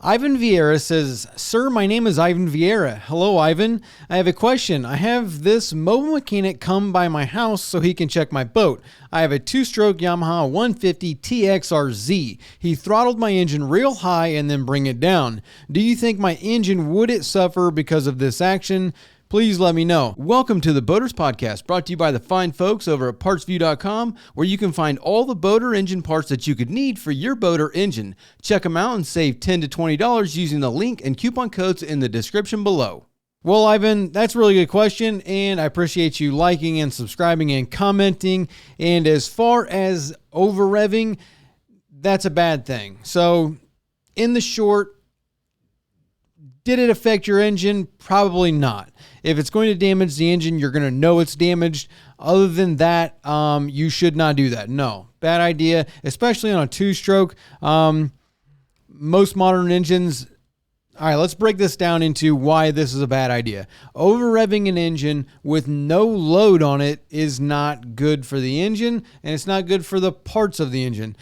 Ivan Vieira says, "Sir, my name is Ivan Vieira. Hello, Ivan. I have a question. I have this mobile mechanic come by my house so he can check my boat. I have a two-stroke Yamaha 150 TXRZ. He throttled my engine real high and then bring it down. Do you think my engine would it suffer because of this action? Please let me know." Welcome to the Boaters Podcast, brought to you by the fine folks over at PartsView.com, where you can find all the boater engine parts that you could need for your boat or engine. Check them out and save $10 to $20 using the link and coupon codes in the description below. Well, Ivan, that's a really good question, and I appreciate you liking and subscribing and commenting. And as far as over-revving, that's a bad thing. So, in the short, did it affect your engine? Probably not. If it's going to damage the engine, you're going to know it's damaged. Other than that, you should not do that. No, bad idea, especially on a two-stroke. Most modern engines. All right, let's break this down into why this is a bad idea. Over-revving an engine with no load on it is not good for the engine, and it's not good for the parts of the engine.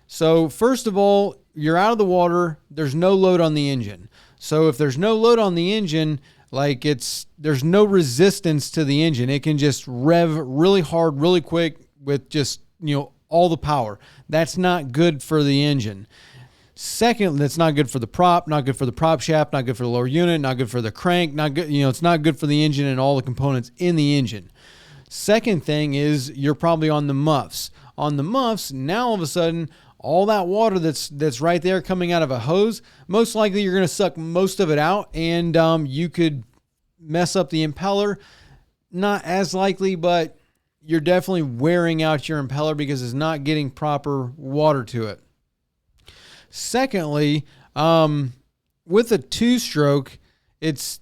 So first of all, you're out of the water. There's no load on the engine. So if there's no load on the engine, there's no resistance to the engine. It can just rev really hard, really quick with just, all the power. That's not good for the engine. Second, that's not good for the prop, not good for the prop shaft, not good for the lower unit, not good for the crank, not good, it's not good for the engine and all the components in the engine. Second thing is you're probably on the muffs. On the muffs, now all of a sudden, all that water that's right there coming out of a hose, most likely you're going to suck most of it out, and you could mess up the impeller. Not as likely, but you're definitely wearing out your impeller because it's not getting proper water to it. Secondly, with a two-stroke, it's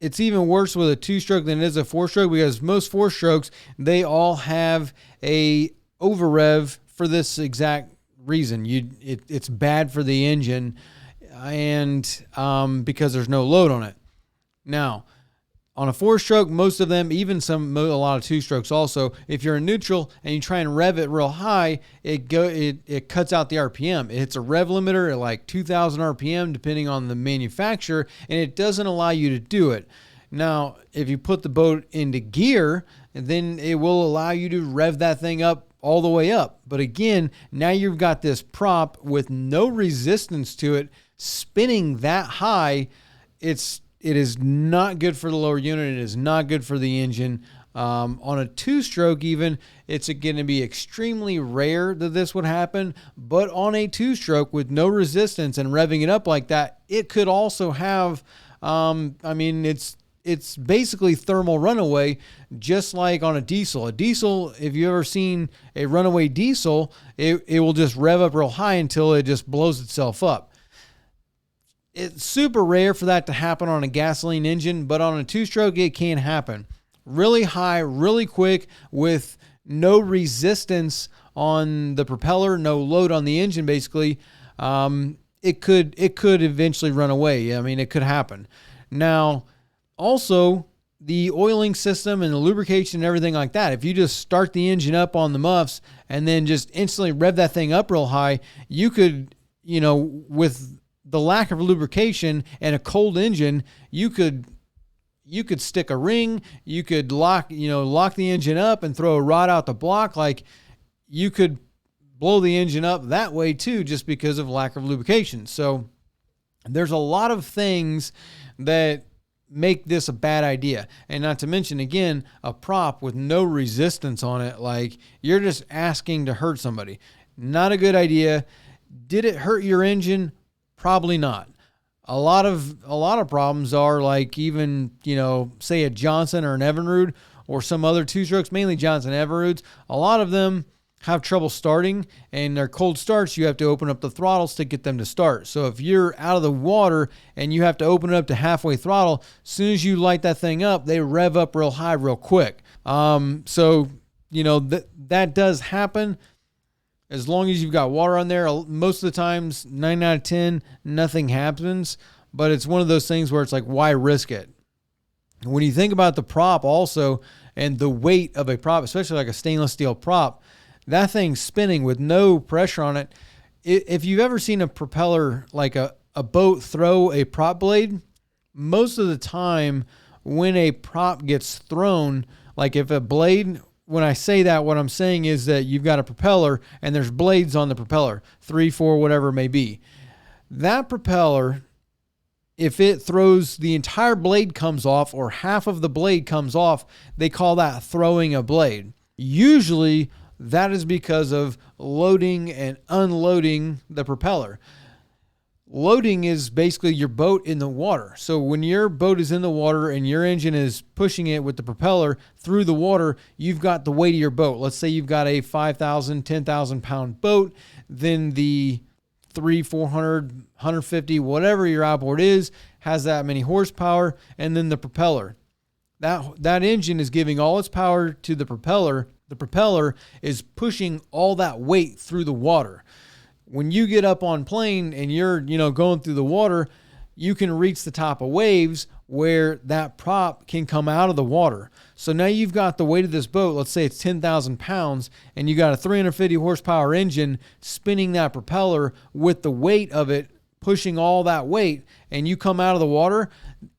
even worse with a two-stroke than it is a four-stroke, because most four-strokes, they all have a over-rev for this exact reason. It's bad for the engine, and because there's no load on it. Now, on a four-stroke, most of them, even a lot of two-strokes also, if you're in neutral and you try and rev it real high, it cuts out the RPM. It hits a rev limiter at like 2,000 RPM, depending on the manufacturer, and it doesn't allow you to do it. Now, if you put the boat into gear, then it will allow you to rev that thing up all the way up. But again, now you've got this prop with no resistance to it spinning that high. It is not good for the lower unit. It is not good for the engine. On a two-stroke even, it's going to be extremely rare that this would happen. But on a two-stroke with no resistance and revving it up like that, it could also have, it's basically thermal runaway, just like on a diesel. A diesel, if you've ever seen a runaway diesel, it will just rev up real high until it just blows itself up. It's super rare for that to happen on a gasoline engine, but on a two-stroke, it can happen. Really high, really quick, with no resistance on the propeller, no load on the engine, basically. It could eventually run away. It could happen. Now, also, the oiling system and the lubrication and everything like that, if you just start the engine up on the muffs and then just instantly rev that thing up real high, you could, with the lack of lubrication and a cold engine, you could stick a ring, you could lock the engine up and throw a rod out the block. Like, you could blow the engine up that way too, just because of lack of lubrication. So there's a lot of things that make this a bad idea. And not to mention, again, a prop with no resistance on it, like, you're just asking to hurt somebody. Not a good idea. Did it hurt your engine? Probably not. A lot of problems are like, even, say a Johnson or an Evinrude or some other two-strokes, mainly Johnson Evinrudes, a lot of them have trouble starting, and their cold starts, you have to open up the throttles to get them to start. So if you're out of the water and you have to open it up to halfway throttle, as soon as you light that thing up, they rev up real high real quick. So that does happen. As long as you've got water on there, most of the times, 9 out of 10, nothing happens. But it's one of those things where it's like, why risk it? When you think about the prop also, and the weight of a prop, especially like a stainless steel prop, that thing's spinning with no pressure on it. If you've ever seen a propeller, like a a boat throw a prop blade? Most of the time when a prop gets thrown, like if a blade, when I say that, what I'm saying is that you've got a propeller and there's blades on the propeller, 3, 4, whatever it may be. That propeller, if it throws, the entire blade comes off or half of the blade comes off, they call that throwing a blade. Usually that is because of loading and unloading the propeller. Loading is basically your boat in the water. So when your boat is in the water and your engine is pushing it with the propeller through the water, you've got the weight of your boat. Let's say you've got a 5,000, 10,000 pound boat, then the 300, 400, 150, whatever your outboard is, has that many horsepower, and then the propeller. That engine is giving all its power to the propeller. The propeller is pushing all that weight through the water. When you get up on plane and you're, going through the water, you can reach the top of waves where that prop can come out of the water. So now you've got the weight of this boat, let's say it's 10,000 pounds, and you got a 350 horsepower engine spinning that propeller with the weight of it, pushing all that weight, and you come out of the water,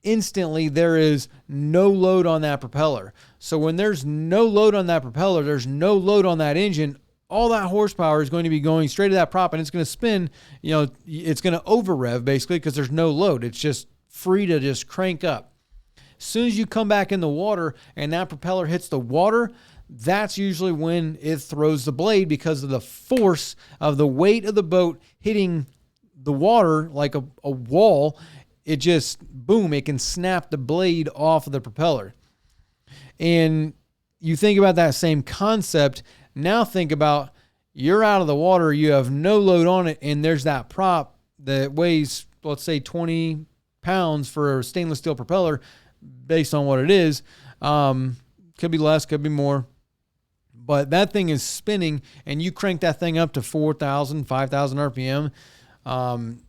instantly there is no load on that propeller. So when there's no load on that propeller, there's no load on that engine, all that horsepower is going to be going straight to that prop, and it's going to spin, it's going to over rev basically because there's no load. It's just free to just crank up. As soon as you come back in the water and that propeller hits the water, that's usually when it throws the blade because of the force of the weight of the boat hitting the water like a wall. It just, boom, it can snap the blade off of the propeller. And you think about that same concept. Now think about, you're out of the water, you have no load on it, and there's that prop that weighs, let's say 20 pounds for a stainless steel propeller, based on what it is. Could be less, could be more. But that thing is spinning, and you crank that thing up to 4,000, 5,000 RPM,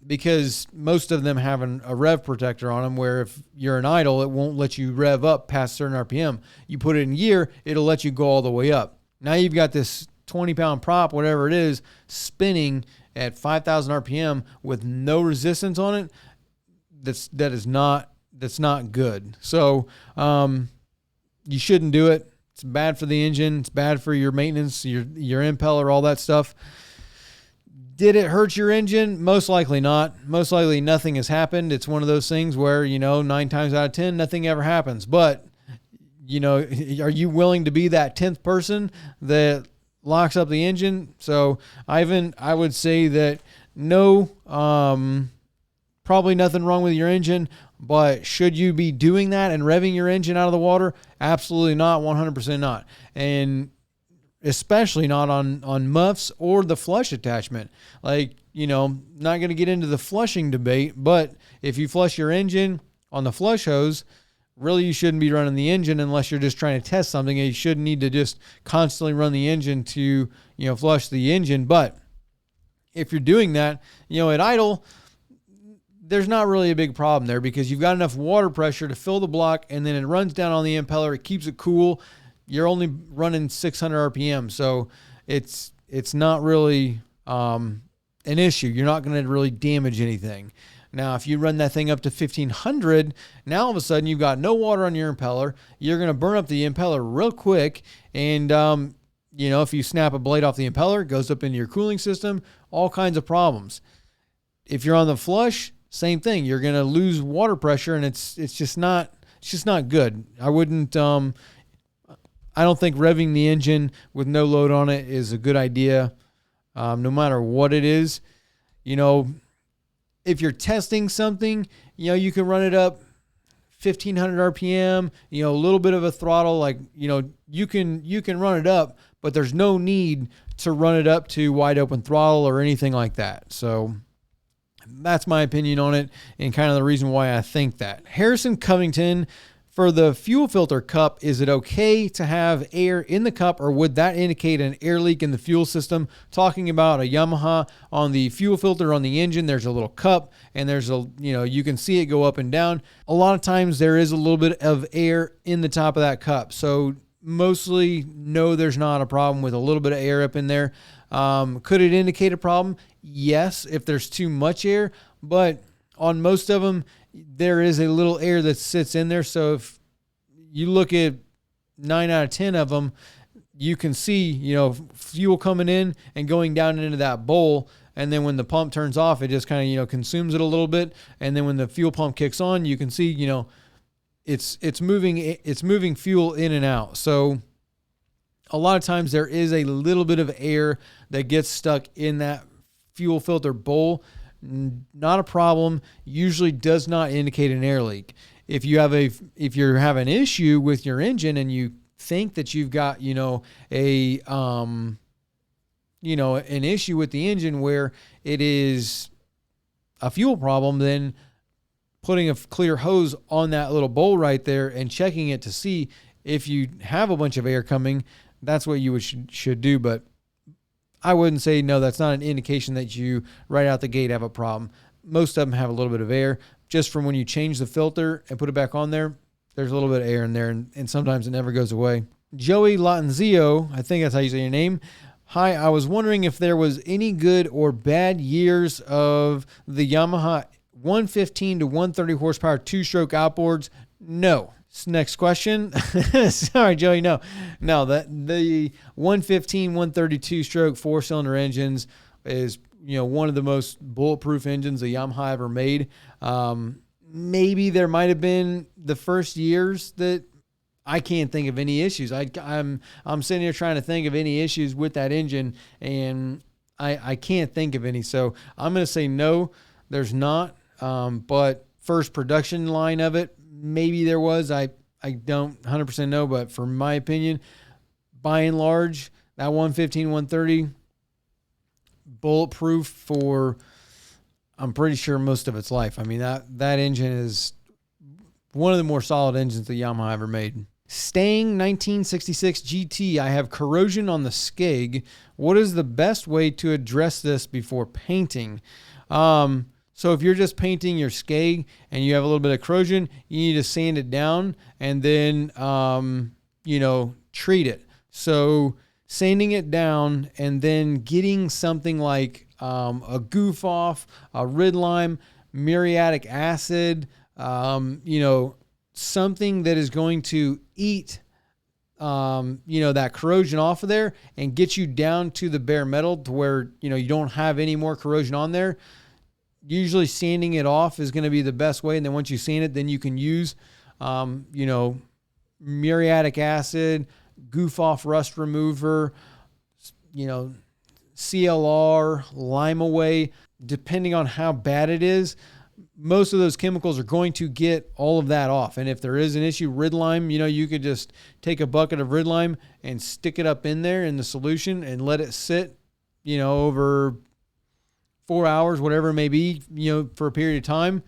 because most of them have a rev protector on them where if you're in idle, it won't let you rev up past certain RPM. You put it in gear, it'll let you go all the way up. Now you've got this 20-pound prop, whatever it is, spinning at 5,000 RPM with no resistance on it. That's not good. So you shouldn't do it. It's bad for the engine. It's bad for your maintenance, your impeller, all that stuff. Did it hurt your engine? Most likely not. Most likely nothing has happened. It's one of those things where, 9 times out of 10, nothing ever happens. But are you willing to be that 10th person that locks up the engine? So, Ivan, I would say that no, probably nothing wrong with your engine, but should you be doing that and revving your engine out of the water? Absolutely not, 100% not. And especially not on muffs or the flush attachment. Like, not going to get into the flushing debate, but if you flush your engine on the flush hose, really, you shouldn't be running the engine unless you're just trying to test something. You shouldn't need to just constantly run the engine to, flush the engine. But if you're doing that, at idle, there's not really a big problem there because you've got enough water pressure to fill the block, and then it runs down on the impeller. It keeps it cool. You're only running 600 RPM, so it's not really an issue. You're not going to really damage anything. Now, if you run that thing up to 1,500, now all of a sudden you've got no water on your impeller. You're going to burn up the impeller real quick. And, if you snap a blade off the impeller, it goes up into your cooling system, all kinds of problems. If you're on the flush, same thing. You're going to lose water pressure, and it's just not good. I wouldn't, I don't think revving the engine with no load on it is a good idea, no matter what it is. If you're testing something, you can run it up 1,500 RPM, a little bit of a throttle, like, you can run it up, but there's no need to run it up to wide open throttle or anything like that. So that's my opinion on it and kind of the reason why I think that. Harrison Covington, for the fuel filter cup, is it okay to have air in the cup, or would that indicate an air leak in the fuel system? Talking about a Yamaha, on the fuel filter on the engine, there's a little cup, and there's you can see it go up and down. A lot of times there is a little bit of air in the top of that cup. So mostly, no, there's not a problem with a little bit of air up in there. Could it indicate a problem? Yes, if there's too much air, but on most of them, there is a little air that sits in there. So if you look at 9 out of 10 of them, you can see, fuel coming in and going down into that bowl. And then when the pump turns off, it just kind of, consumes it a little bit. And then when the fuel pump kicks on, you can see, it's moving fuel in and out. So a lot of times there is a little bit of air that gets stuck in that fuel filter bowl. Not a problem. Usually does not indicate an air leak. If you have an issue with your engine and you think that you've got, an issue with the engine where it is a fuel problem, then putting a clear hose on that little bowl right there and checking it to see if you have a bunch of air coming, that's what you should do. But I wouldn't say, no, that's not an indication that you right out the gate have a problem. Most of them have a little bit of air. Just from when you change the filter and put it back on there, there's a little bit of air in there, and sometimes it never goes away. Joey Latanzio, I think that's how you say your name. Hi, I was wondering if there was any good or bad years of the Yamaha 115 to 130 horsepower two-stroke outboards. No. Next question. Sorry, Joey. No, the 115, 132 stroke four-cylinder engines is, one of the most bulletproof engines the Yamaha ever made. Maybe there might have been the first years that I can't think of any issues. I'm sitting here trying to think of any issues with that engine, and I can't think of any. So I'm going to say no, there's not. But first production line of it, maybe there was. I don't 100% know, but for my opinion, by and large, that 115, 130, bulletproof for, I'm pretty sure, most of its life. I mean, that engine is one of the more solid engines that Yamaha ever made. Stang 1966 GT. I have corrosion on the skeg. What is the best way to address this before painting? So if you're just painting your skeg and you have a little bit of corrosion, you need to sand it down and then, treat it. So sanding it down and then getting something like a goof off, a rid lime, muriatic acid, something that is going to eat, that corrosion off of there and get you down to the bare metal to where, you don't have any more corrosion on there. Usually sanding it off is going to be the best way. And then once you sand it, then you can use, muriatic acid, goof off rust remover, CLR, lime away, depending on how bad it is. Most of those chemicals are going to get all of that off. And if there is an issue, rid lime, you could just take a bucket of rid lime and stick it up in there in the solution and let it sit, over 4 hours, whatever it may be, for a period of time.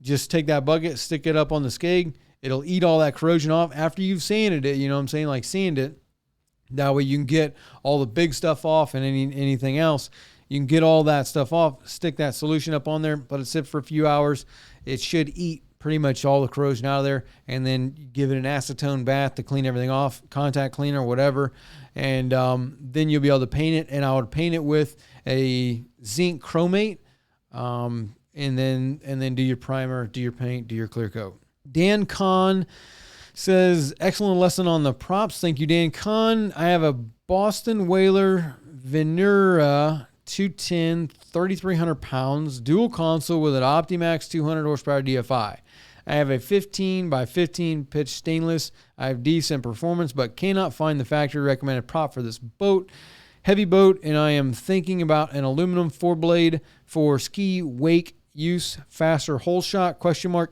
Just take that bucket, stick it up on the skeg. It'll eat all that corrosion off after you've sanded it. Like sand it. That way you can get all the big stuff off and anything else. You can get all that stuff off, stick that solution up on there, let it sit for a few hours. It should eat pretty much all the corrosion out of there, and then give it an acetone bath to clean everything off, contact cleaner, whatever. And then you'll be able to paint it. And I would paint it with a zinc chromate, and then do your primer, do your paint, do your clear coat. Dan Kahn says, excellent lesson on the props. Thank you, Dan Kahn. I have a Boston Whaler Venura 210, 3,300 pounds, dual console with an Optimax 200 horsepower DFI. I have a 15 by 15 pitch stainless. I have decent performance, but cannot find the factory recommended prop for this boat. Heavy boat, and I am thinking about an aluminum 4-blade for ski wake use, faster hole shot, ?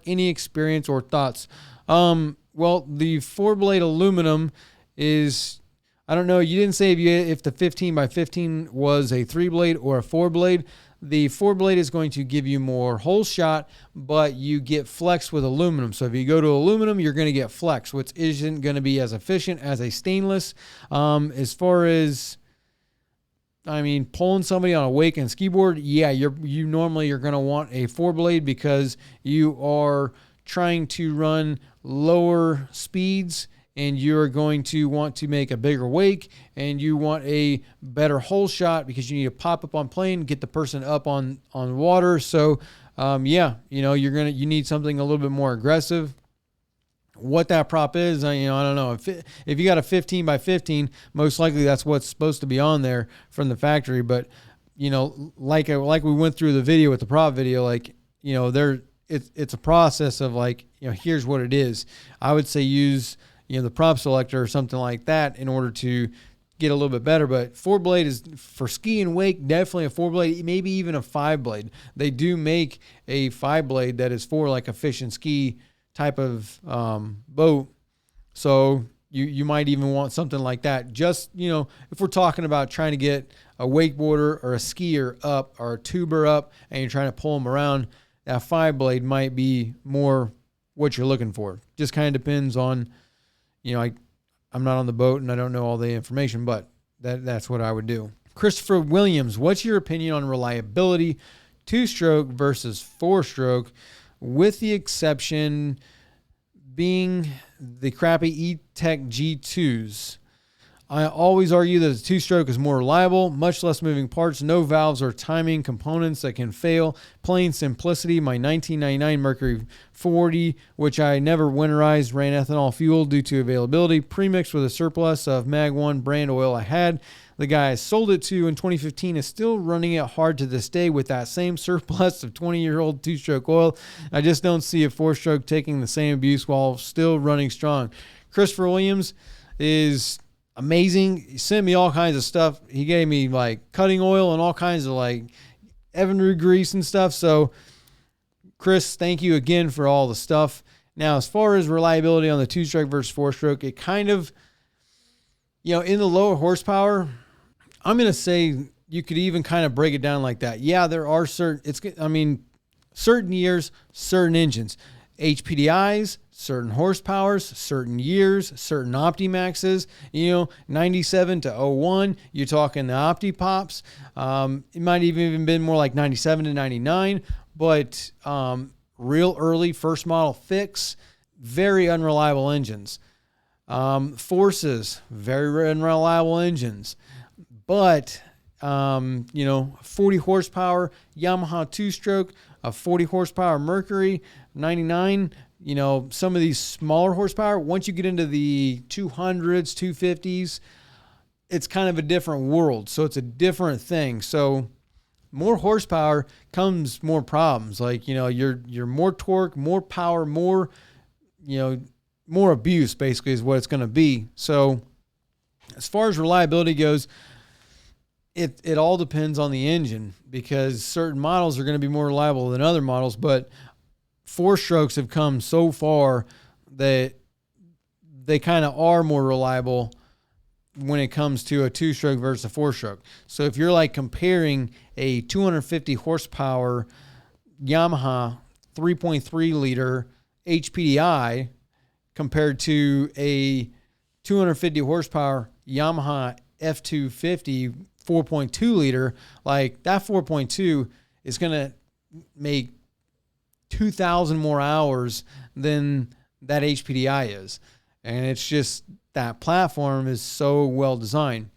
Any experience or thoughts? Well, the 4-blade aluminum is, I don't know, you didn't say if the 15 by 15 was a 3-blade or a 4-blade. The 4-blade is going to give you more hole shot, but you get flex with aluminum. So if you go to aluminum, you're going to get flex, which isn't going to be as efficient as a stainless. As far as, pulling somebody on a wake and ski board, yeah, you normally you're going to want a 4-blade because you are trying to run lower speeds, and you're going to want to make a bigger wake, and you want a better hole shot because you need to pop up on plane, get the person up on water. So Yeah, you need something a little bit more aggressive. What that prop is, I don't know. If you got a 15 by 15, most likely that's what's supposed to be on there from the factory. But like we went through the video with the prop video, like it's a process of like here's what it is. I would say use the prop selector or something like that in order to get a little bit better. But 4-blade is for ski and wake, definitely a 4-blade, maybe even a 5-blade. They do make a 5-blade that is for like a fish and ski type of boat. So you might even want something like that. Just, if we're talking about trying to get a wakeboarder or a skier up or a tuber up and you're trying to pull them around, that 5-blade might be more what you're looking for. Just kind of depends on, I'm not on the boat and I don't know all the information, but that's what I would do. Christopher Williams, what's your opinion on reliability, 2-stroke versus 4-stroke, with the exception being the crappy E-Tech G2s? I always argue that the 2-stroke is more reliable, much less moving parts, no valves or timing components that can fail. Plain simplicity. My 1999 Mercury 40, which I never winterized, ran ethanol fuel due to availability, premixed with a surplus of Mag 1 brand oil I had. The guy I sold it to in 2015 is still running it hard to this day with that same surplus of 20-year-old 2-stroke oil. I just don't see a 4-stroke taking the same abuse while still running strong. Christopher Williams is amazing. He sent me all kinds of stuff. He gave me like cutting oil and all kinds of like Evinrude grease and stuff. So Chris, thank you again for all the stuff. Now, as far as reliability on the 2-stroke versus 4-stroke, it kind of, in the lower horsepower, I'm going to say you could even kind of break it down like that. Yeah, there are certain years, certain engines, HPDIs, certain horsepowers, certain years, certain Optimaxes, 97 to 01, you're talking the OptiPops. It might even been more like 97 to 99, but real early first model fix, very unreliable engines. Forces, very unreliable engines. But, 40 horsepower Yamaha 2-stroke, a 40 horsepower Mercury 99, some of these smaller horsepower, once you get into the 200s, 250s, it's kind of a different world. So it's a different thing. So more horsepower comes more problems. Like, you're more torque, more power, more abuse basically is what it's going to be. So as far as reliability goes, it all depends on the engine, because certain models are going to be more reliable than other models, but 4-strokes have come so far that they kind of are more reliable when it comes to a 2-stroke versus a 4-stroke. So if you're like comparing a 250 horsepower Yamaha 3.3 liter HPDI compared to a 250 horsepower Yamaha F250 4.2 liter, like that 4.2 is going to make 2,000 more hours than that HPDI is. And it's just that platform is so well designed.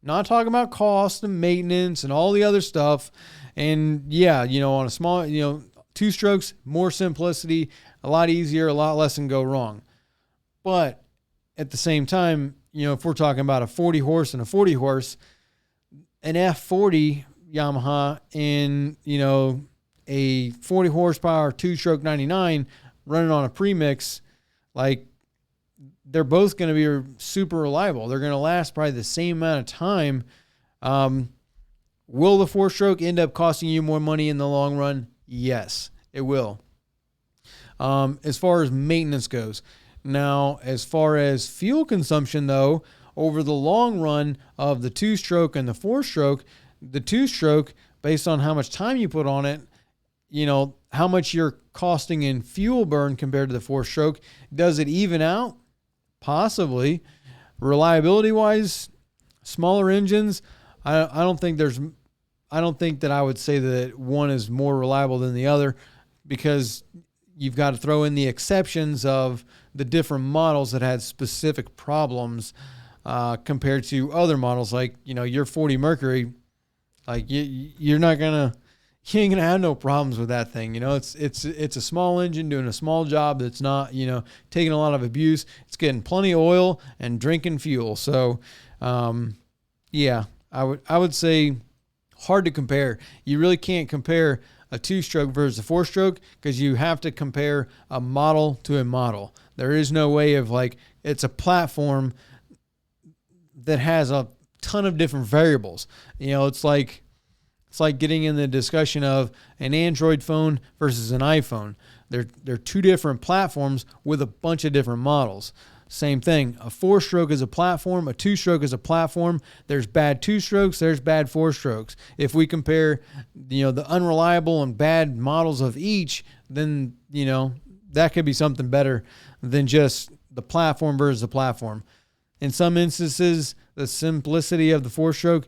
Not talking about cost and maintenance and all the other stuff. And yeah, on a small, 2-strokes, more simplicity, a lot easier, a lot less can go wrong. But at the same time, if we're talking about a 40 horse and a 40 horse, an F40 Yamaha and, a 40 horsepower 2-stroke 99 running on a premix, like they're both going to be super reliable. They're going to last probably the same amount of time. Will the 4-stroke end up costing you more money in the long run? Yes, it will. As far as maintenance goes. Now, as far as fuel consumption, though, over the long run of the 2-stroke and the 4-stroke, the 2-stroke, based on how much time you put on it, how much you're costing in fuel burn compared to the 4-stroke, does it even out? Possibly. Reliability-wise, smaller engines, I don't think that I would say that one is more reliable than the other, because you've got to throw in the exceptions of the different models that had specific problems compared to other models. Like, your 40 Mercury, like you're not going to, you ain't gonna have no problems with that thing. It's a small engine doing a small job that's not, taking a lot of abuse. It's getting plenty of oil and drinking fuel. So, yeah, I would say hard to compare. You really can't compare a 2-stroke versus a 4-stroke because you have to compare a model to a model. There is no way of it's a platform that has a ton of different variables. It's like getting in the discussion of an Android phone versus an iPhone. They're two different platforms with a bunch of different models. Same thing. A 4-stroke is a platform. A 2-stroke is a platform. There's bad 2-strokes. There's bad 4-strokes. If we compare, the unreliable and bad models of each, then, that could be something better than just the platform versus the platform. In some instances, the simplicity of the 4-stroke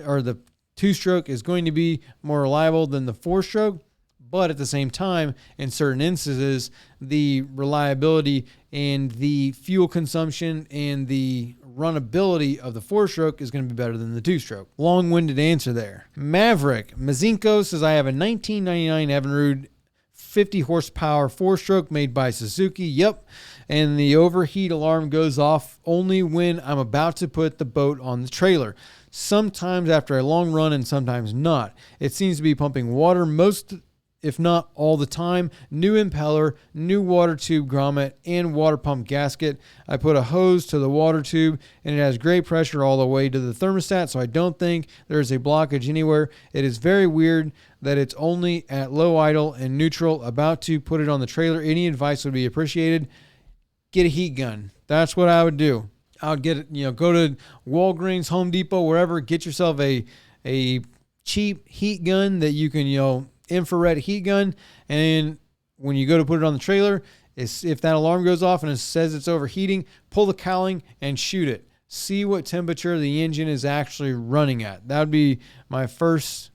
or the 2-stroke is going to be more reliable than the 4-stroke. But at the same time, in certain instances, the reliability and the fuel consumption and the runnability of the 4-stroke is going to be better than the 2-stroke. Long-winded answer there. Maverick Mazinko says, I have a 1999 Evinrude 50 horsepower 4-stroke made by Suzuki. Yep. And the overheat alarm goes off only when I'm about to put the boat on the trailer. Sometimes after a long run and sometimes not. It seems to be pumping water most, if not all the time. New impeller, new water tube grommet, and water pump gasket. I put a hose to the water tube, and it has great pressure all the way to the thermostat, so I don't think there's a blockage anywhere. It is very weird that it's only at low idle and neutral. About to put it on the trailer. Any advice would be appreciated. Get a heat gun. That's what I would do. I would get it, go to Walgreens, Home Depot, wherever, get yourself a cheap heat gun that you can, infrared heat gun, and when you go to put it on the trailer, if that alarm goes off and it says it's overheating, pull the cowling and shoot it. See what temperature the engine is actually running at. That would be my first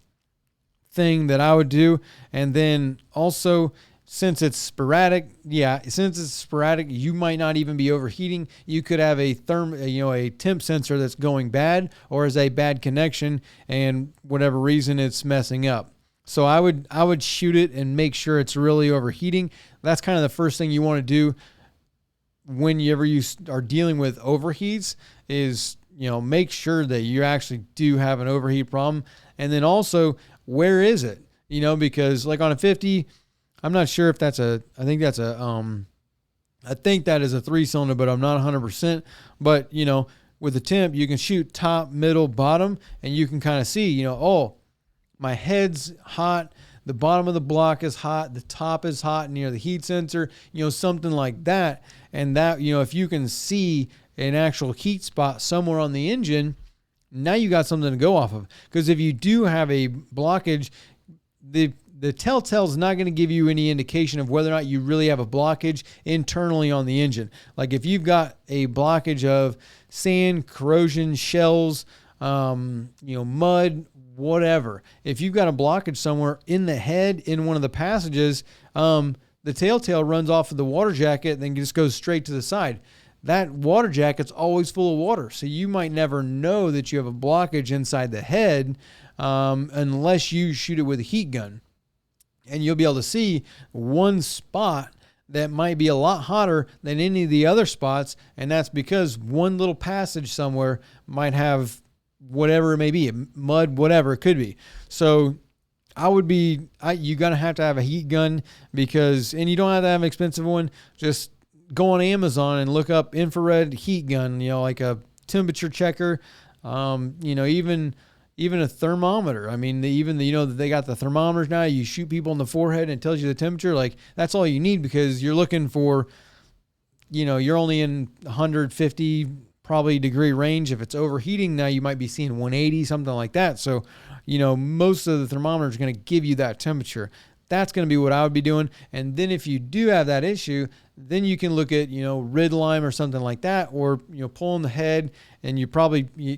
thing that I would do. And then also, since it's sporadic, you might not even be overheating. You could have a temp sensor that's going bad, or is a bad connection, and whatever reason it's messing up. So I would shoot it and make sure it's really overheating. That's kind of the first thing you want to do whenever you are dealing with overheats is, make sure that you actually do have an overheat problem. And then also, where is it? Because like on a 50, I'm not sure if I think that is a 3-cylinder, but I'm not 100%. But, with the temp, you can shoot top, middle, bottom, and you can kind of see, my head's hot, the bottom of the block is hot, the top is hot near the heat sensor, something like that. And that, if you can see an actual heat spot somewhere on the engine, now you got something to go off of. Because if you do have a blockage, the telltale is not going to give you any indication of whether or not you really have a blockage internally on the engine. Like if you've got a blockage of sand, corrosion, shells, mud, whatever. If you've got a blockage somewhere in the head, in one of the passages, the telltale runs off of the water jacket and then just goes straight to the side. That water jacket's always full of water. So you might never know that you have a blockage inside the head unless you shoot it with a heat gun. And you'll be able to see one spot that might be a lot hotter than any of the other spots. And that's because one little passage somewhere might have whatever it may be, mud, whatever it could be. So you're going to have a heat gun and you don't have to have an expensive one. Just go on Amazon and look up infrared heat gun, like a temperature checker, even a thermometer. I mean, that they got the thermometers now. You shoot people in the forehead and it tells you the temperature. Like that's all you need because you're looking for, you're only in 150 probably degree range. If it's overheating now, you might be seeing 180, something like that. So, most of the thermometer is going to give you that temperature. That's going to be what I would be doing. And then if you do have that issue, then you can look at, rid lime or something like that, or, pulling the head and you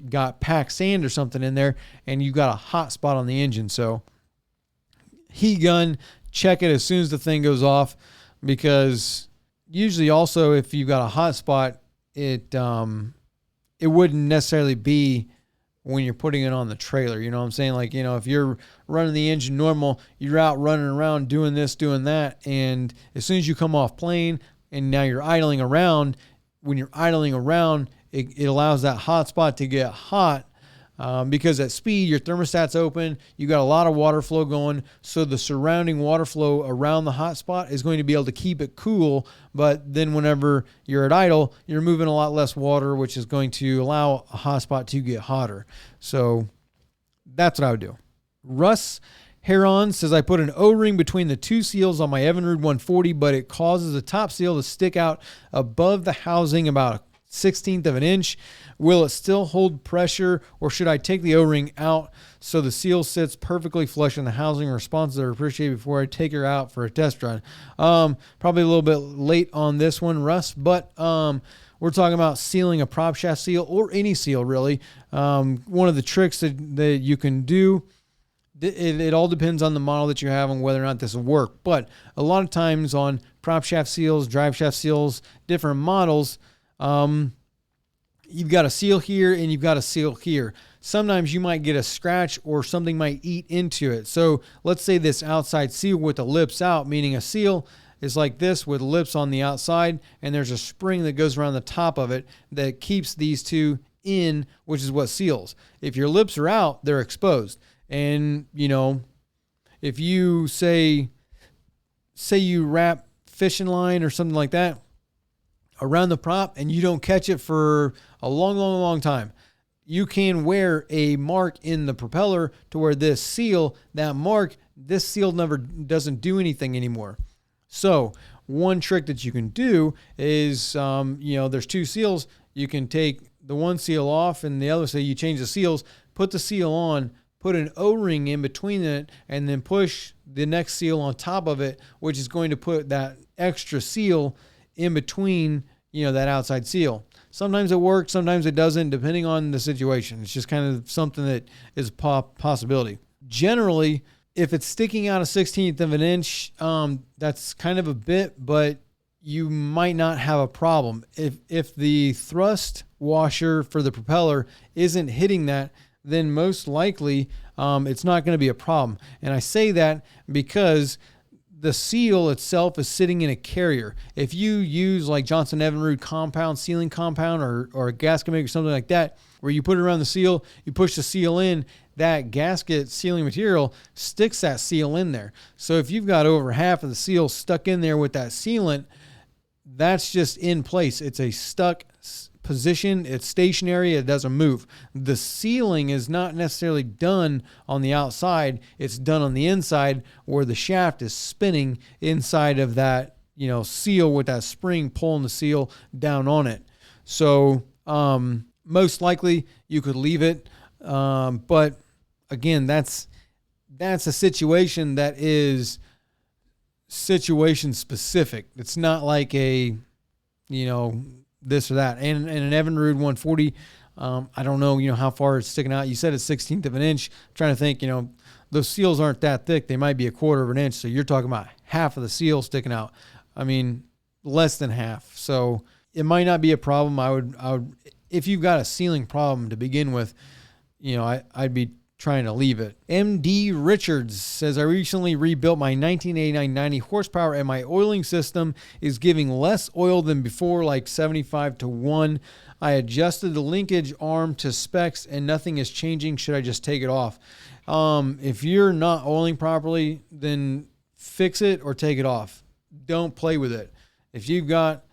got packed sand or something in there and you got a hot spot on the engine. So heat gun, check it as soon as the thing goes off, because usually also if you've got a hot spot, it wouldn't necessarily be when you're putting it on the trailer. You know what I'm saying? Like, if you're running the engine normal, you're out running around doing this, doing that. And as soon as you come off plane and now you're idling around, when you're idling around, it allows that hot spot to get hot. Because at speed, your thermostat's open, you got a lot of water flow going, so the surrounding water flow around the hot spot is going to be able to keep it cool, but then whenever you're at idle, you're moving a lot less water, which is going to allow a hot spot to get hotter. So that's what I would do. Russ Heron says, I put an O-ring between the two seals on my Evinrude 140, but it causes the top seal to stick out above the housing about a 1/16 of an inch. Will it still hold pressure, or should I take the O-ring out so the seal sits perfectly flush in the housing? Responses are appreciated before I take her out for a test run. Probably a little bit late on this one, Russ, but we're talking about sealing a prop shaft seal, or any seal really. One of the tricks that you can do, it all depends on the model that you have and whether or not this will work. But a lot of times on prop shaft seals, drive shaft seals, different models, you've got a seal here and you've got a seal here. Sometimes you might get a scratch or something might eat into it. So let's say this outside seal with the lips out, meaning a seal is like this with lips on the outside, and there's a spring that goes around the top of it that keeps these two in, which is what seals. If your lips are out, they're exposed. And, if you say you wrap fishing line or something like that around the prop and you don't catch it for a long time, you can wear a mark in the propeller to where this seal never doesn't do anything anymore. So one trick that you can do is, there's two seals. You can take the one seal off and the other, so you change the seals, put the seal on, put an O-ring in between it, and then push the next seal on top of it, which is going to put that extra seal in between, that outside seal. Sometimes it works, sometimes it doesn't, depending on the situation. It's just kind of something that is a possibility. Generally, if it's sticking out a 1/16 of an inch, that's kind of a bit, but you might not have a problem. If the thrust washer for the propeller isn't hitting that, then most likely it's not going to be a problem. And I say that because the seal itself is sitting in a carrier. If you use like Johnson Evinrude compound, sealing compound, or a gasket make or something like that, where you put it around the seal, you push the seal in, that gasket sealing material sticks that seal in there. So if you've got over half of the seal stuck in there with that sealant, that's just in place. It's a stuck position. It's stationary. It doesn't move. The sealing is not necessarily done on the outside. It's done on the inside, where the shaft is spinning inside of that, seal with that spring pulling the seal down on it. So most likely you could leave it. But again, that's a situation that is situation specific. It's not like a, this or that. And an Evinrude 140, I don't know, how far it's sticking out. You said it's 1/16 of an inch. I'm trying to think, those seals aren't that thick. They might be a 1/4 of an inch. So you're talking about half of the seal sticking out. I mean, less than half. So it might not be a problem. I would, if you've got a sealing problem to begin with, I'd be trying to leave it. MD Richards says, I recently rebuilt my 1989 90 horsepower and my oiling system is giving less oil than before, like 75-1. I adjusted the linkage arm to specs and nothing is changing. Should I just take it off? If you're not oiling properly, then fix it or take it off. Don't play with it. If you've got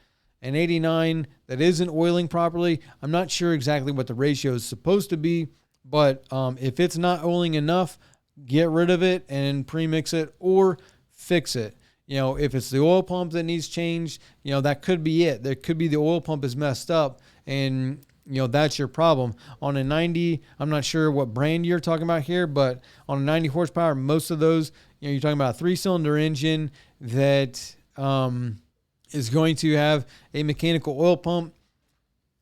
an 89 that isn't oiling properly, I'm not sure exactly what the ratio is supposed to be, but if it's not oiling enough, get rid of it and premix it or fix it. If it's the oil pump that needs changed, that could be it. There could be the oil pump is messed up and, that's your problem. On a 90, I'm not sure what brand you're talking about here, but on a 90 horsepower, most of those, you're talking about a 3-cylinder engine that is going to have a mechanical oil pump,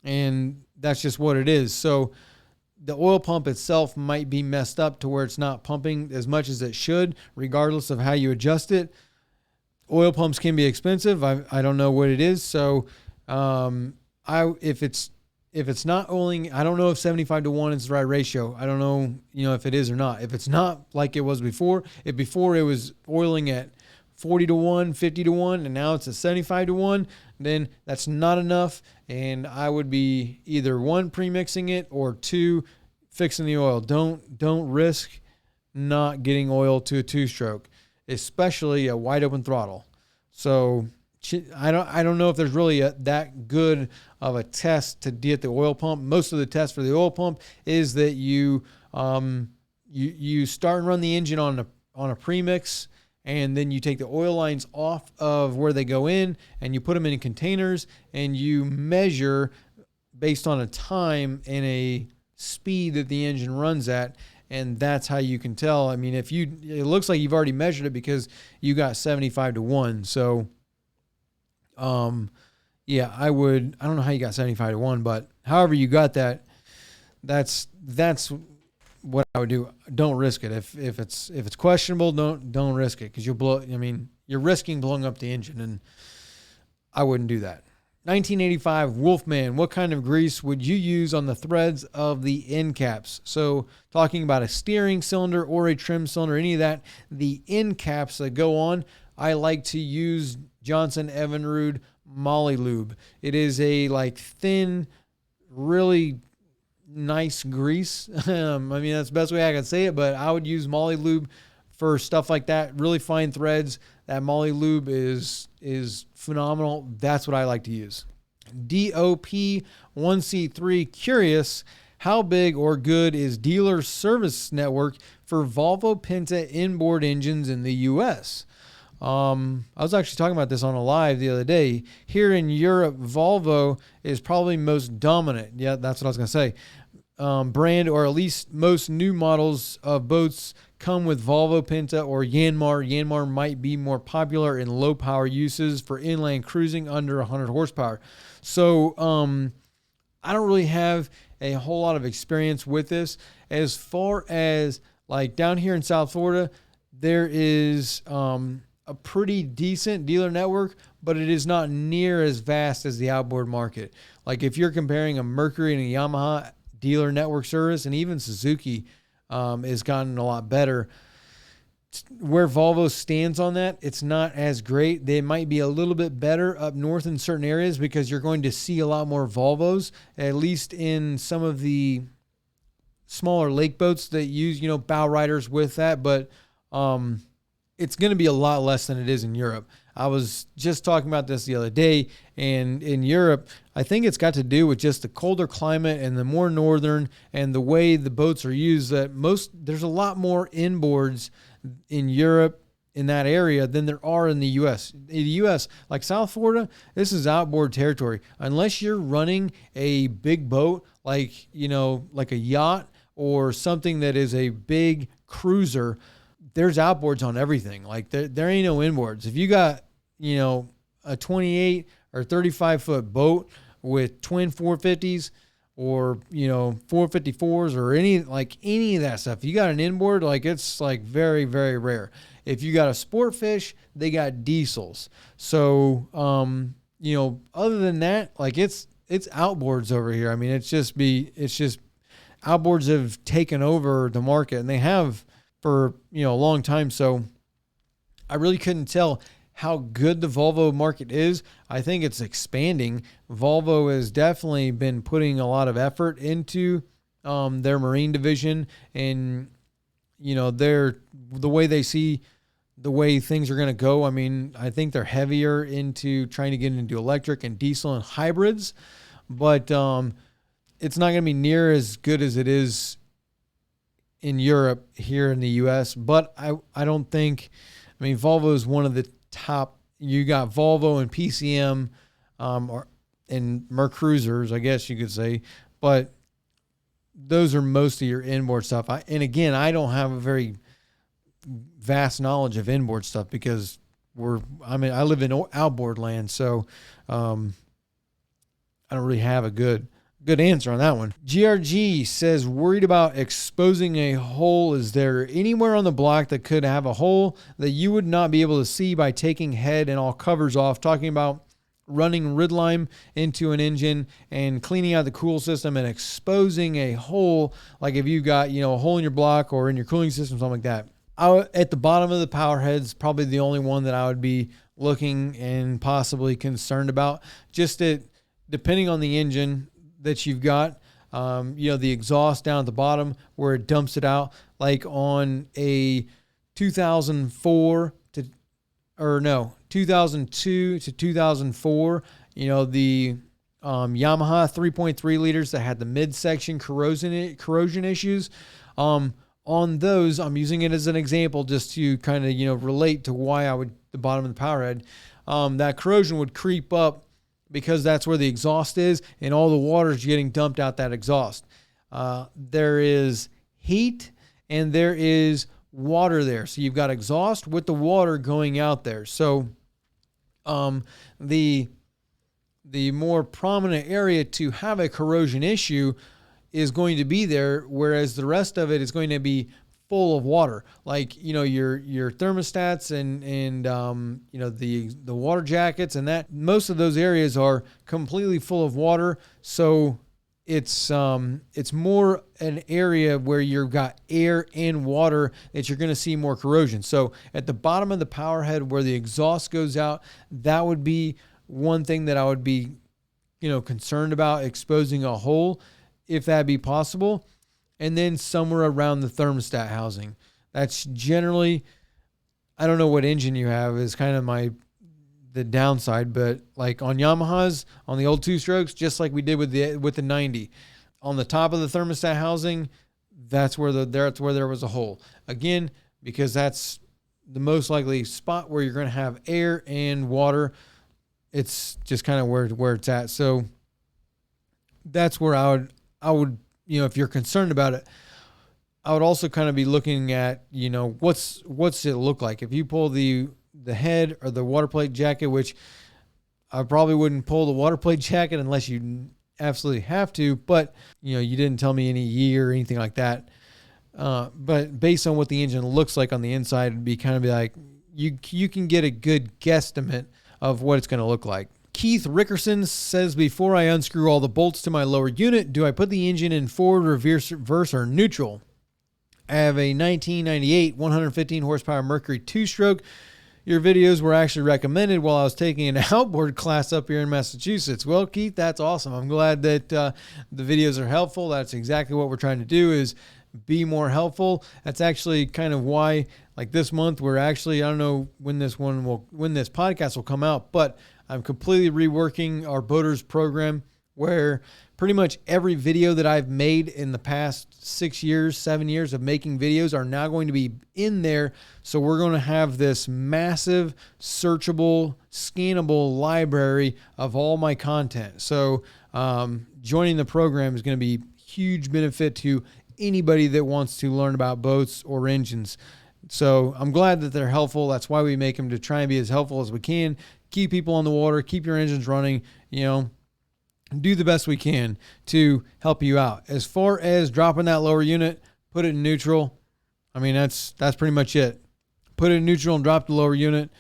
and that's just what it is. So the oil pump itself might be messed up to where it's not pumping as much as it should, regardless of how you adjust it. Oil pumps can be expensive. I don't know what it is. So if if it's not oiling, I don't know if 75-1 is the right ratio. I don't know, if it is or not. If it's not like it was before, if before it was oiling at 40-1, 50-1, and now it's at 75-1, then that's not enough. And I would be either one, premixing it, or two, fixing the oil. Don't risk not getting oil to a two-stroke, especially a wide open throttle. So I don't know if there's really that good of a test to get the oil pump. Most of the test for the oil pump is that you start and run the engine on a premix, and then you take the oil lines off of where they go in, and you put them in containers, and you measure based on a time and a speed that the engine runs at, and that's how you can tell. I mean, it looks like you've already measured it because you got 75-1. So, yeah, I don't know how you got 75-1, but however you got that, that's what I would do. Don't risk it. If it's questionable, don't risk it, because you're risking blowing up the engine, and I wouldn't do that. 1985 Wolfman, what kind of grease would you use on the threads of the end caps? So talking about a steering cylinder or a trim cylinder, any of that, the end caps that go on, I like to use Johnson Evinrude Moly Lube. It is a thin, really nice grease. That's the best way I can say it, but I would use Moly Lube for stuff like that. Really fine threads. That Moly Lube is phenomenal. That's what I like to use. DOP1C3, curious, how big or good is dealer service network for Volvo Penta inboard engines in the U.S.? I was actually talking about this on a live the other day. Here in Europe, Volvo is probably most dominant. Yeah, that's what I was going to say. Brand, or at least most new models of boats come with Volvo Penta or Yanmar. Yanmar might be more popular in low power uses for inland cruising under 100 horsepower. So I don't really have a whole lot of experience with this. As far as down here in South Florida, there is a pretty decent dealer network, but it is not near as vast as the outboard market. If you're comparing a Mercury and a Yamaha dealer network service, and even Suzuki has gotten a lot better. Where Volvo stands on that, it's not as great. They might be a little bit better up north in certain areas, because you're going to see a lot more Volvos, at least in some of the smaller lake boats that use, bow riders with that. But it's going to be a lot less than it is in Europe. I was just talking about this the other day, and in Europe, I think it's got to do with just the colder climate and the more northern and the way the boats are used, that there's a lot more inboards in Europe in that area than there are in the U.S. In the U.S., like South Florida, this is outboard territory. Unless you're running a big boat, like a yacht or something that is a big cruiser, there's outboards on everything. There ain't no inboards. If you got, a 28 or 35 foot boat with twin 450s or, 454s or any of that stuff, if you got an inboard, it's very, very rare. If you got a sport fish, they got diesels. So, other than that, it's outboards over here. It's just outboards have taken over the market, and they have for a long time. So I really couldn't tell how good the Volvo market is. I think it's expanding. Volvo has definitely been putting a lot of effort into their marine division, and the way they see the way things are going to go. I think they're heavier into trying to get into electric and diesel and hybrids, but it's not going to be near as good as it is in Europe here in the U.S. But I don't think, Volvo is one of the top. You got Volvo and PCM and Mercruisers, I guess you could say, but those are most of your inboard stuff. And again, I don't have a very vast knowledge of inboard stuff, because I live in outboard land, so I don't really have a good answer on that one. GRG says, worried about exposing a hole. Is there anywhere on the block that could have a hole that you would not be able to see by taking head and all covers off? Talking about running rid lime into an engine and cleaning out the cool system and exposing a hole, like if you got, a hole in your block or in your cooling system, something like that. At the bottom of the power head's probably the only one that I would be looking and possibly concerned about. Just depending on the engine that you've got, the exhaust down at the bottom where it dumps it out, like on a 2002 to 2004, the Yamaha 3.3 liters that had the midsection corrosion issues. On those, I'm using it as an example just to kind of, relate to why the bottom of the power head, that corrosion would creep up because that's where the exhaust is and all the water is getting dumped out that exhaust. There is heat and there is water there. So you've got exhaust with the water going out there. So the more prominent area to have a corrosion issue is going to be there, whereas the rest of it is going to be full of water. Like, your thermostats and the water jackets, and that most of those areas are completely full of water. So it's more an area where you've got air and water that you're going to see more corrosion. So at the bottom of the power head where the exhaust goes out, that would be one thing that I would be, concerned about exposing a hole, if that be possible. And then somewhere around the thermostat housing. That's generally, I don't know what engine you have is kind of the downside, but like on Yamahas, on the old 2-strokes, just like we did with the 90, on the top of the thermostat housing, that's where there was a hole. Again, because that's the most likely spot where you're going to have air and water. It's just kind of where it's at. So that's where I would, if you're concerned about it, I would also kind of be looking at, what's it look like? If you pull the head or the water plate jacket, which I probably wouldn't pull the water plate jacket unless you absolutely have to, but you didn't tell me any year or anything like that. But based on what the engine looks like on the inside, it'd be kind of like, you can get a good guesstimate of what it's going to look like. Keith Rickerson says, before I unscrew all the bolts to my lower unit, do I put the engine in forward, reverse, or neutral? I have a 1998 115 horsepower Mercury 2-stroke. Your videos were actually recommended while I was taking an outboard class up here in Massachusetts. Well, Keith, that's awesome. I'm glad that the videos are helpful. That's exactly what we're trying to do, is be more helpful. That's actually kind of why, like this month, we're actually, I don't know when this podcast will come out, but I'm completely reworking our Boaters program, where pretty much every video that I've made in the past 7 years of making videos are now going to be in there. So we're going to have this massive, searchable, scannable library of all my content. So joining the program is going to be huge benefit to anybody that wants to learn about boats or engines. So I'm glad that they're helpful. That's why we make them, to try and be as helpful as we can. Keep people on the water, keep your engines running, do the best we can to help you out. As far as dropping that lower unit, put it in neutral. I mean, that's pretty much it. Put it in neutral and drop the lower unit.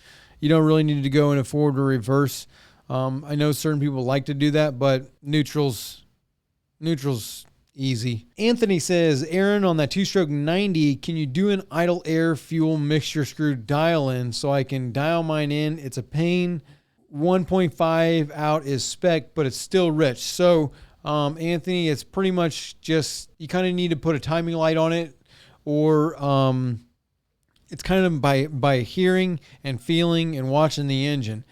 You don't really need to go in a forward or reverse. I know certain people like to do that, but neutral's easy. Anthony says, Aaron, on that 2-stroke 90, can you do an idle air fuel mixture screw dial in so I can dial mine in? It's a pain. 1.5 out is spec, but it's still rich. So, Anthony, it's pretty much just, you kind of need to put a timing light on it, or it's kind of by hearing and feeling and watching the engine.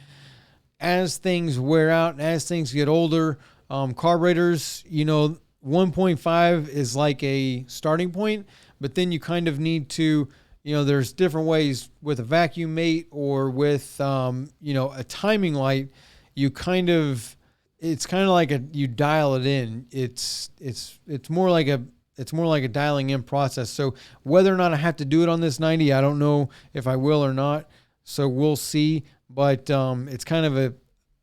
As things wear out, as things get older, carburetors, 1.5 is like a starting point, but then you kind of need to, there's different ways with a vacuum mate or with, a timing light. It's kind of like you dial it in. It's more like a dialing in process. So whether or not I have to do it on this 90, I don't know if I will or not. So we'll see. But it's kind of an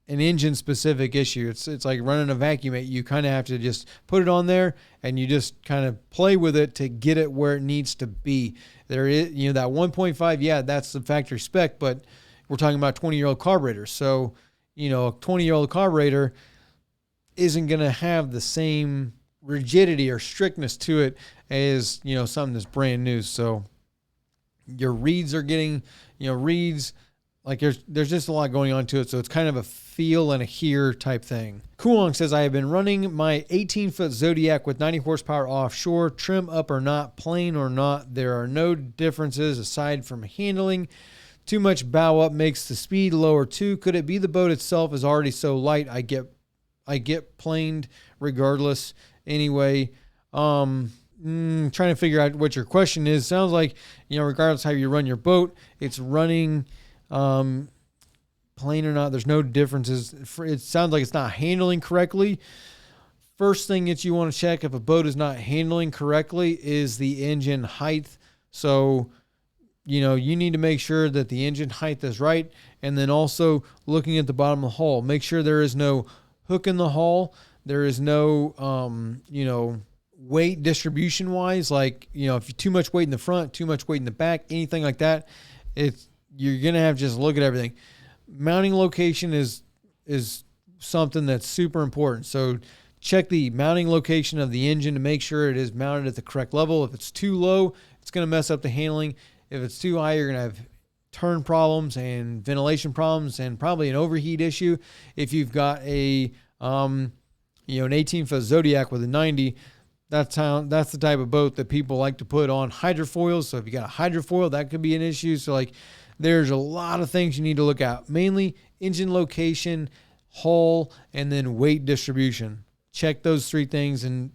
engine specific issue. It's like running a vacuum mate. You kind of have to just put it on there and you just kind of play with it to get it where it needs to be. There is, that 1.5, yeah, that's the factory spec, but we're talking about 20-year-old carburetors. So, a 20-year-old carburetor isn't going to have the same rigidity or strictness to it as, something that's brand new. So your reeds are getting, reeds, like there's just a lot going on to it. So it's kind of a feel and a hear type thing. Coolong says, I have been running my 18-foot Zodiac with 90 horsepower offshore, trim up or not, plain or not. There are no differences aside from handling. Too much bow up makes the speed lower too. Could it be the boat itself is already so light? I get planed regardless. Anyway, trying to figure out what your question is. Sounds like, regardless how you run your boat, it's running plain or not, there's no differences. It sounds like it's not handling correctly. First thing that you want to check if a boat is not handling correctly is the engine height. So, you need to make sure that the engine height is right. And then also looking at the bottom of the hull, make sure there is no hook in the hull. There is no, weight distribution wise, like, if you're too much weight in the front, too much weight in the back, anything like that, you're going to have to just look at everything. Mounting location is something that's super important. So check the mounting location of the engine to make sure it is mounted at the correct level. If it's too low, it's going to mess up the handling. If it's too high, you're going to have turn problems and ventilation problems and probably an overheat issue. If you've got an 18-foot Zodiac with a 90, that's the type of boat that people like to put on hydrofoils. So if you got a hydrofoil, that could be an issue. So there's a lot of things you need to look at. Mainly engine location, hull, and then weight distribution. Check those three things and,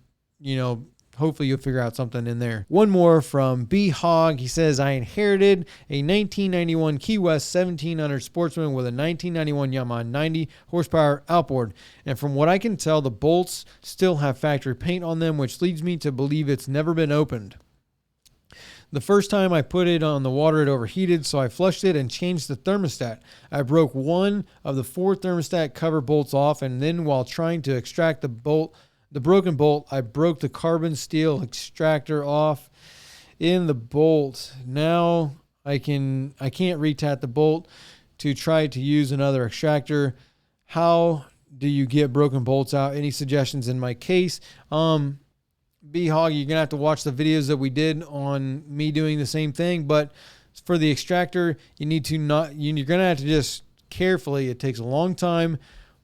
hopefully you'll figure out something in there. One more from B Hog. He says, I inherited a 1991 Key West 1700 Sportsman with a 1991 Yamaha 90 horsepower outboard. And from what I can tell, the bolts still have factory paint on them, which leads me to believe it's never been opened. The first time I put it on the water, it overheated, so I flushed it and changed the thermostat. I broke one of the 4 thermostat cover bolts off, and then while trying to extract the broken bolt, I broke the carbon steel extractor off in the bolt. Now I can't retat the bolt to try to use another extractor. How do you get broken bolts out? Any suggestions in my case? B-Hog, you're going to have to watch the videos that we did on me doing the same thing. But for the extractor, you're going to have to just carefully. It takes a long time,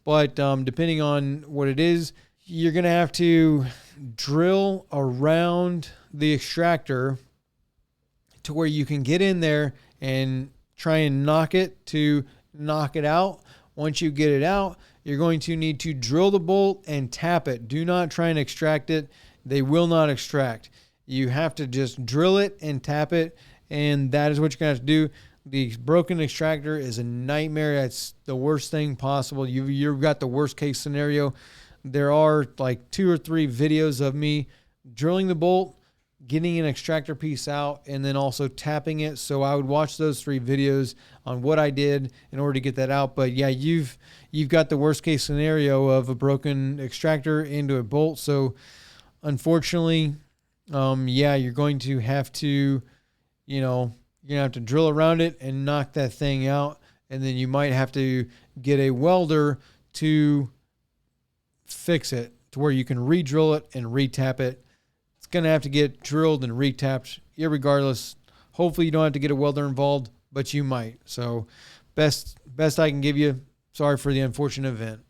but depending on what it is, you're going to have to drill around the extractor to where you can get in there and try and knock it out. Once you get it out, you're going to need to drill the bolt and tap it. Do not try and extract it. They will not extract. You have to just drill it and tap it, and that is what you're going to have to do. The broken extractor is a nightmare. That's the worst thing possible. You've got the worst case scenario. There are like 2 or 3 videos of me drilling the bolt, getting an extractor piece out, and then also tapping it. So I would watch those 3 videos on what I did in order to get that out. But yeah, you've got the worst case scenario of a broken extractor into a bolt. So unfortunately, you're going to have to, you're going to have to drill around it and knock that thing out. And then you might have to get a welder to fix it to where you can re-drill it and re-tap it. It's going to have to get drilled and re-tapped irregardless. Hopefully you don't have to get a welder involved, but you might. So best I can give you. Sorry for the unfortunate event.